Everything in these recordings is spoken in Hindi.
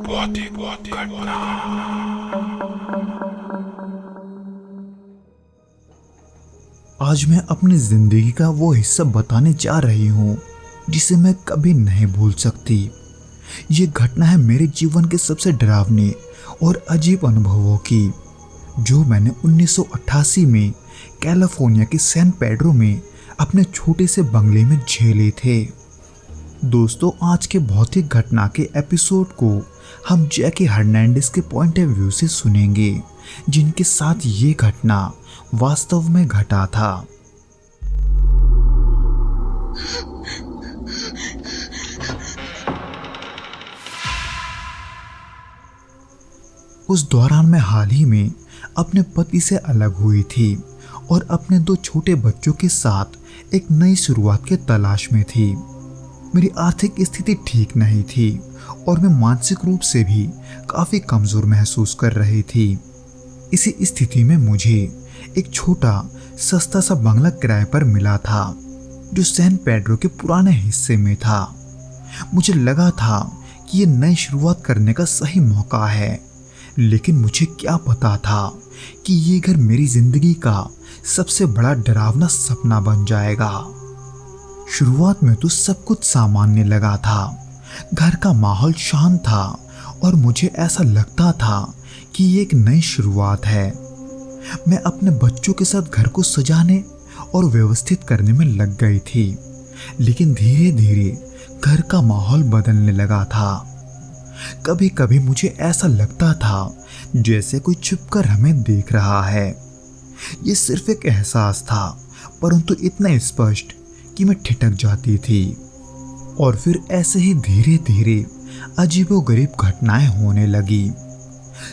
बहुत ही घटना। आज मैं अपनी जिंदगी का वो हिस्सा बताने जा रही हूँ जिसे मैं कभी नहीं भूल सकती। ये घटना है मेरे जीवन के सबसे डरावने और अजीब अनुभवों की, जो मैंने 1988 में कैलिफोर्निया के सैन पेड्रो में अपने छोटे से बंगले में झेले थे। दोस्तों, आज के भौतिक घटना के एपिसोड को हम जैकी हर्नांडिस के पॉइंट ऑफ व्यू से सुनेंगे, जिनके साथ ये घटना वास्तव में घटा था। उस दौरान मैं हाल ही में अपने पति से अलग हुई थी और अपने 2 छोटे बच्चों के साथ एक नई शुरुआत के तलाश में थी। मेरी आर्थिक स्थिति ठीक नहीं थी और मैं मानसिक रूप से भी काफ़ी कमज़ोर महसूस कर रही थी। इसी स्थिति में मुझे एक छोटा सस्ता सा बंगला किराए पर मिला था, जो सैन पेड्रो के पुराने हिस्से में था। मुझे लगा था कि ये नई शुरुआत करने का सही मौका है, लेकिन मुझे क्या पता था कि ये घर मेरी ज़िंदगी का सबसे बड़ा डरावना सपना बन जाएगा। शुरुआत में तो सब कुछ सामान्य लगा था। घर का माहौल शांत था और मुझे ऐसा लगता था कि ये एक नई शुरुआत है। मैं अपने बच्चों के साथ घर को सजाने और व्यवस्थित करने में लग गई थी, लेकिन धीरे धीरे घर का माहौल बदलने लगा था। कभी कभी मुझे ऐसा लगता था जैसे कोई छुपकर हमें देख रहा है। ये सिर्फ एक एहसास था, परंतु इतना स्पष्ट कि मैं ठिठक जाती थी। और फिर ऐसे ही धीरे धीरे अजीबोगरीब घटनाएं होने लगी।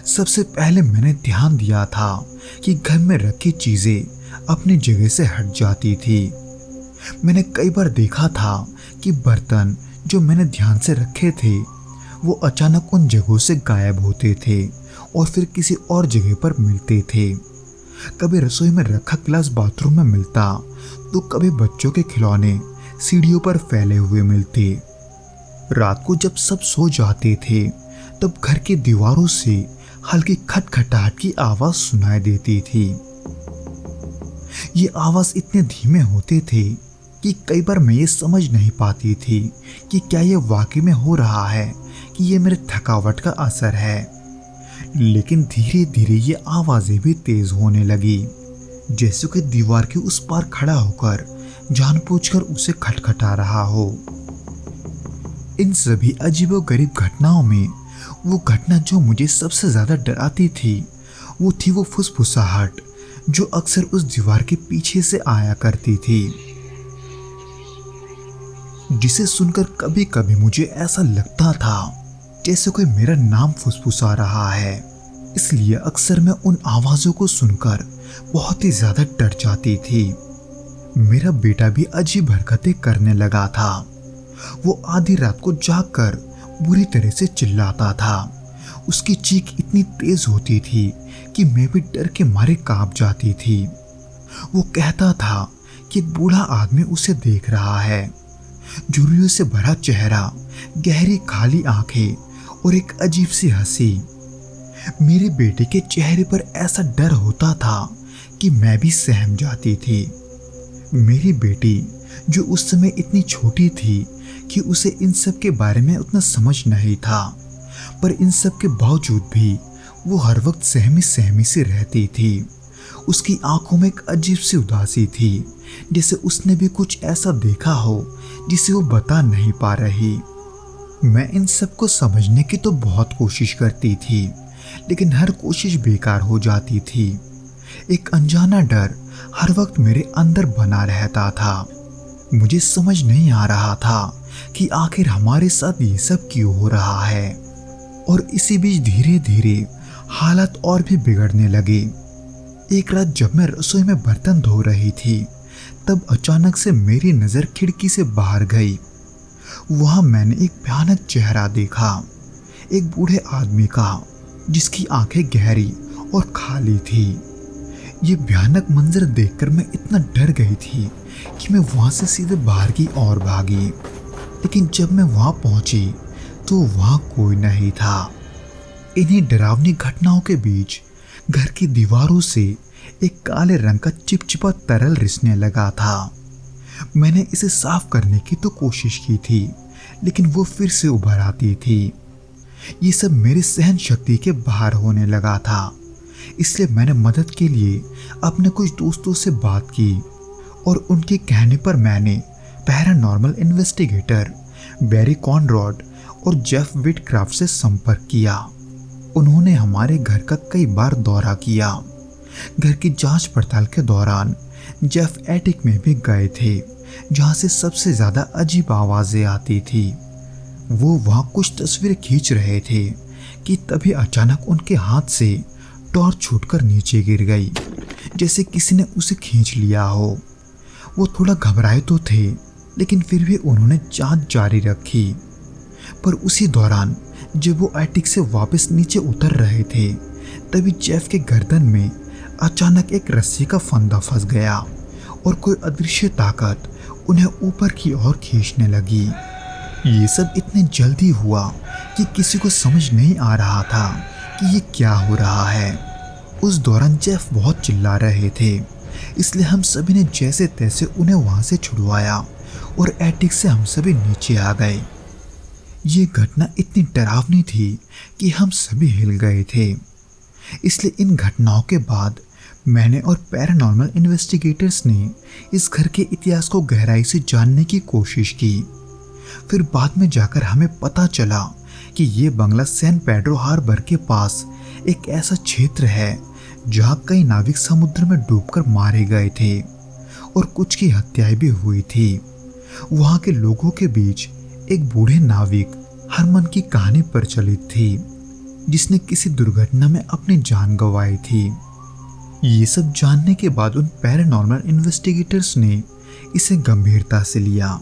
सबसे पहले मैंने ध्यान दिया था कि घर में रखी चीजें अपनी जगह से हट जाती थी। मैंने कई बार देखा था कि बर्तन जो मैंने ध्यान से रखे थे वो अचानक उन जगहों से गायब होते थे और फिर किसी और जगह पर मिलते थे। कभी रसोई में रखा गिलास बाथरूम में मिलता, तो कभी बच्चों के खिलौने सीढ़ियों पर फैले हुए मिलते। रात को जब सब सो जाते थे, तब घर की दीवारों से हल्की खटखटाहट की आवाज सुनाई देती थी। ये आवाज इतने धीमे होते थे कि कई बार मैं ये समझ नहीं पाती थी कि क्या ये वाकई में हो रहा है कि ये मेरे थकावट का असर है। लेकिन धीरे धीरे ये आवाजें भी तेज होने लगी, जैसे कि दीवार के उस पार खड़ा होकर जानबूझकर उसे खटखटा रहा हो। इन सभी अजीबोगरीब घटनाओं में वो घटना जो मुझे सबसे ज्यादा डराती थी, वो थी वो फुसफुसाहट जो अक्सर उस दीवार के पीछे से आया करती थी, जिसे सुनकर कभी कभी मुझे ऐसा लगता था जैसे कोई मेरा नाम फुसफुसा रहा है। इसलिए अक्सर मैं उन आवाजों को सुनकर बहुत ही ज्यादा डर जाती थी। मेरा बेटा भी अजीब हरकतें करने लगा था। वो आधी रात को जागकर बुरी तरह से चिल्लाता था। उसकी चीख इतनी तेज होती थी कि मैं भी डर के मारे कांप जाती थी। वो कहता था कि एक बूढ़ा आदमी उसे देख रहा है। झुर्रियों से भरा चेहरा, गहरी खाली आंखें और एक अजीब सी हंसी। मेरे बेटे के चेहरे पर ऐसा डर होता था कि मैं भी सहम जाती थी। मेरी बेटी, जो उस समय इतनी छोटी थी कि उसे इन सब के बारे में उतना समझ नहीं था, पर इन सब के बावजूद भी वो हर वक्त सहमी सहमी सी रहती थी। उसकी आंखों में एक अजीब सी उदासी थी, जैसे उसने भी कुछ ऐसा देखा हो जिसे वो बता नहीं पा रही। मैं इन सब को समझने की तो बहुत कोशिश करती थी, लेकिन हर कोशिश बेकार हो जाती थी। एक अनजाना डर हर वक्त मेरे अंदर बना रहता था। मुझे समझ नहीं आ रहा था कि आखिर हमारे साथ ये सब क्यों हो रहा है। और इसी बीच धीरे धीरे हालात और भी बिगड़ने लगे। एक रात जब मैं रसोई में बर्तन धो रही थी, तब अचानक से मेरी नजर खिड़की से बाहर गई। वहां मैंने एक भयानक चेहरा देखा, एक बूढ़े आदमी का, जिसकी आंखें गहरी और खाली थी। ये भयानक मंजर देखकर मैं इतना डर गई थी कि मैं वहां से सीधे बाहर की ओर भागी। लेकिन जब मैं वहां पहुंची तो वहां कोई नहीं था। इन्हीं डरावनी घटनाओं के बीच घर की दीवारों से एक काले रंग का चिपचिपा तरल रिसने लगा था। मैंने इसे साफ करने की तो कोशिश की थी, लेकिन वो फिर से उभर आती थी। ये सब मेरी सहन शक्ति के बाहर होने लगा था। इसलिए मैंने मदद के लिए अपने कुछ दोस्तों से बात की और उनके कहने पर मैंने पैरानॉर्मल इन्वेस्टिगेटर बैरी कॉनरॉड और जेफ विटक्राफ्ट से संपर्क किया। उन्होंने हमारे घर का कई बार दौरा किया। घर की जांच पड़ताल के दौरान जेफ एटिक में भी गए थे, जहां से सबसे ज्यादा अजीब आवाजें आती थी। वो वहां कुछ तस्वीरें खींच रहे थे कि तभी अचानक उनके हाथ से टॉर्च छूटकर नीचे गिर गई, जैसे किसी ने उसे खींच लिया हो। वो थोड़ा घबराए तो थे, लेकिन फिर भी उन्होंने जांच जारी रखी। पर उसी दौरान जब वो एटिक से वापस नीचे उतर रहे थे, तभी जेफ के गर्दन में अचानक एक रस्सी का फंदा फंस गया और कोई अदृश्य ताकत उन्हें ऊपर की ओर खींचने लगी। ये सब इतने जल्दी हुआ कि किसी को समझ नहीं आ रहा था कि ये क्या हो रहा है। उस दौरान जेफ बहुत चिल्ला रहे थे, इसलिए हम सभी ने जैसे तैसे उन्हें वहां से छुड़वाया और एटिक से हम सभी नीचे आ गए। ये घटना इतनी डरावनी थी कि हम सभी हिल गए थे। इसलिए इन घटनाओं के बाद मैंने और पैरानॉर्मल इन्वेस्टिगेटर्स ने इस घर के इतिहास को गहराई से जानने की कोशिश की। फिर बाद में जाकर हमें पता चला कि ये बंगला सैन पेड्रो हार्बर के पास एक ऐसा क्षेत्र है जहां कई नाविक समुद्र में डूबकर मारे गए थे और कुछ की हत्याएं भी हुई थी। वहां के लोगों के बीच एक बूढ़े नाविक हरमन की कहानी प्रचलित थी, जिसने किसी दुर्घटना में अपनी जान गंवाई थी। ये सब जानने के बाद उन पैरानॉर्मल इन्वेस्टिगेटर्स ने इसे गंभीरता से लिया।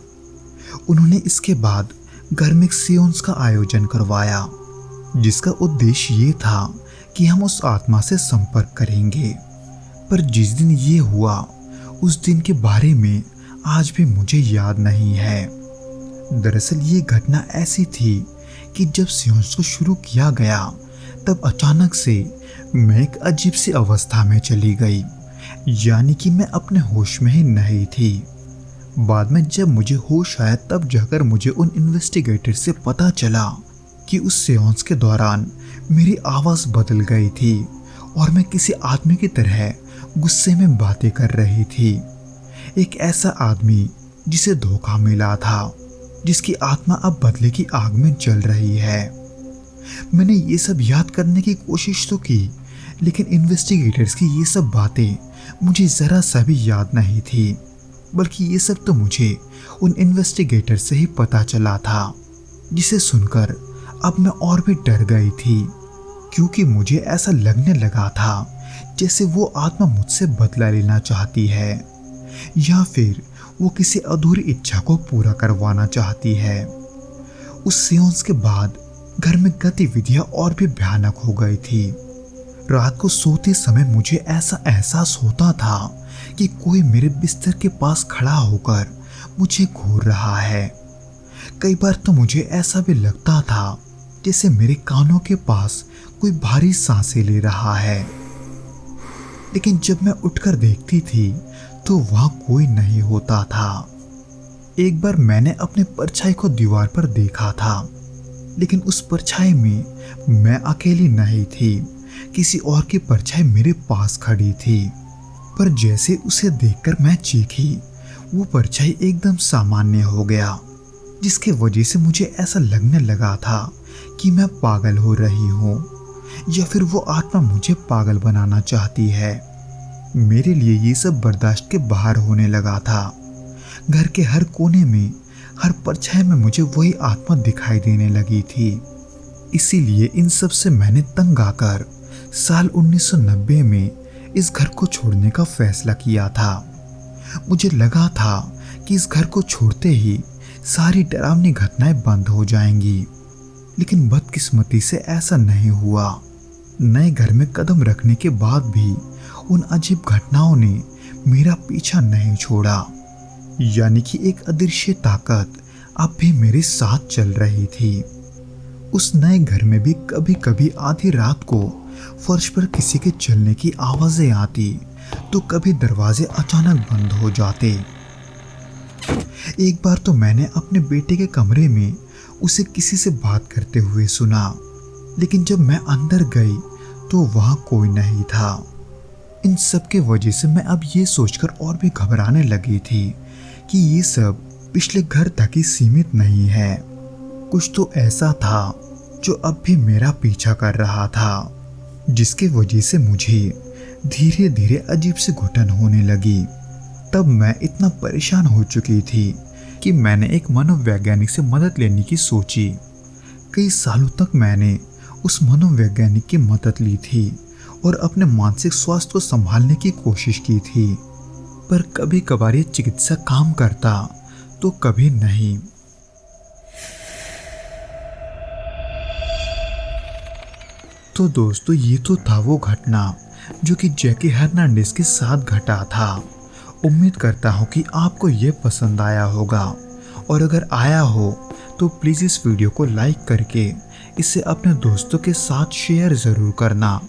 उन्होंने इसके बाद घर में एक सेंस का आयोजन करवाया, जिसका उद्देश्य ये था कि हम उस आत्मा से संपर्क करेंगे। पर जिस दिन ये हुआ, उस दिन के बारे में आज भी मुझे याद नहीं है। दरअसल ये घटना ऐसी थी कि जब सेंस को शुरू किया गया, तब अचानक से मैं एक अजीब सी अवस्था में चली गई, यानी कि मैं अपने होश में ही नहीं थी। बाद में जब मुझे होश आया, तब जाकर मुझे उन इन्वेस्टिगेटर से पता चला कि उस सेंस के दौरान मेरी आवाज़ बदल गई थी और मैं किसी आदमी की तरह गुस्से में बातें कर रही थी। एक ऐसा आदमी जिसे धोखा मिला था, जिसकी आत्मा अब बदले की आग में जल रही है। मैंने ये सब याद करने की कोशिश तो की, लेकिन इन्वेस्टिगेटर्स की ये सब बातें मुझे ज़रा सा भी याद नहीं थी, बल्कि ये सब तो मुझे उन इन्वेस्टिगेटर से ही पता चला था, जिसे सुनकर अब मैं और भी डर गई थी, क्योंकि मुझे ऐसा लगने लगा था जैसे वो आत्मा मुझसे बदला लेना चाहती है, या फिर वो किसी अधूरी इच्छा को पूरा करवाना चाहती है। उस सेंस के बाद घर में गतिविधियां और भी भयानक हो गई थी। रात को सोते समय मुझे ऐसा एहसास होता था कि कोई मेरे बिस्तर के पास खड़ा होकर मुझे घूर रहा है। कई बार तो मुझे ऐसा भी लगता था जैसे मेरे कानों के पास कोई भारी सांसें ले रहा है। लेकिन जब मैं उठकर देखती थी तो वहां कोई नहीं होता था। एक बार मैंने अपने परछाई को दीवार पर देखा था, लेकिन उस परछाई में मैं अकेली नहीं थी, किसी और की परछाई मेरे पास खड़ी थी। पर जैसे उसे देखकर मैं चीखी, वो परछाई एकदम सामान्य हो गया, जिसके वजह से मुझे ऐसा लगने लगा था कि मैं पागल हो रही हूँ, या फिर वो आत्मा मुझे पागल बनाना चाहती है। मेरे लिए ये सब बर्दाश्त के बाहर होने लगा था। घर के हर कोने में, हर परछाई में मुझे वही आत्मा दिखाई देने लगी थी। इसीलिए इन सब से मैंने तंग आकर साल 1990 में इस घर को छोड़ने का फैसला किया था। मुझे लगा था कि इस घर को छोड़ते ही सारी डरावनी घटनाएं बंद हो जाएंगी, लेकिन बदकिस्मती से ऐसा नहीं हुआ। नए घर में कदम रखने के बाद भी उन अजीब घटनाओं ने मेरा पीछा नहीं छोड़ा, यानी कि एक अदृश्य ताकत अब भी मेरे साथ चल रही थी। उस नए घर में भी कभी कभी आधी रात को फर्श पर किसी के चलने की आवाजें आती, तो कभी दरवाजे अचानक बंद हो जाते। एक बार तो मैंने अपने बेटे के कमरे में उसे किसी से बात करते हुए सुना, लेकिन जब मैं अंदर गई तो वहां कोई नहीं था। इन सब के वजह से मैं अब ये सोचकर और भी घबराने लगी थी कि ये सब पिछले घर तक ही सीमित नहीं है। कुछ तो ऐसा था जो अब भी मेरा पीछा कर रहा था, जिसके वजह से मुझे धीरे धीरे अजीब सी घुटन होने लगी। तब मैं इतना परेशान हो चुकी थी कि मैंने एक मनोवैज्ञानिक से मदद लेने की सोची। कई सालों तक मैंने उस मनोवैज्ञानिक की मदद ली थी और अपने मानसिक स्वास्थ्य को संभालने की कोशिश की थी, पर कभी कभार ये चिकित्सा काम करता तो कभी नहीं। तो दोस्तों, ये तो था वो घटना जो कि जैकी हर्नांडिस के साथ घटा था। उम्मीद करता हूँ कि आपको ये पसंद आया होगा, और अगर आया हो तो प्लीज़ इस वीडियो को लाइक करके इसे अपने दोस्तों के साथ शेयर ज़रूर करना,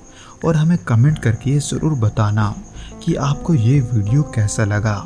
और हमें कमेंट करके ये ज़रूर बताना कि आपको ये वीडियो कैसा लगा।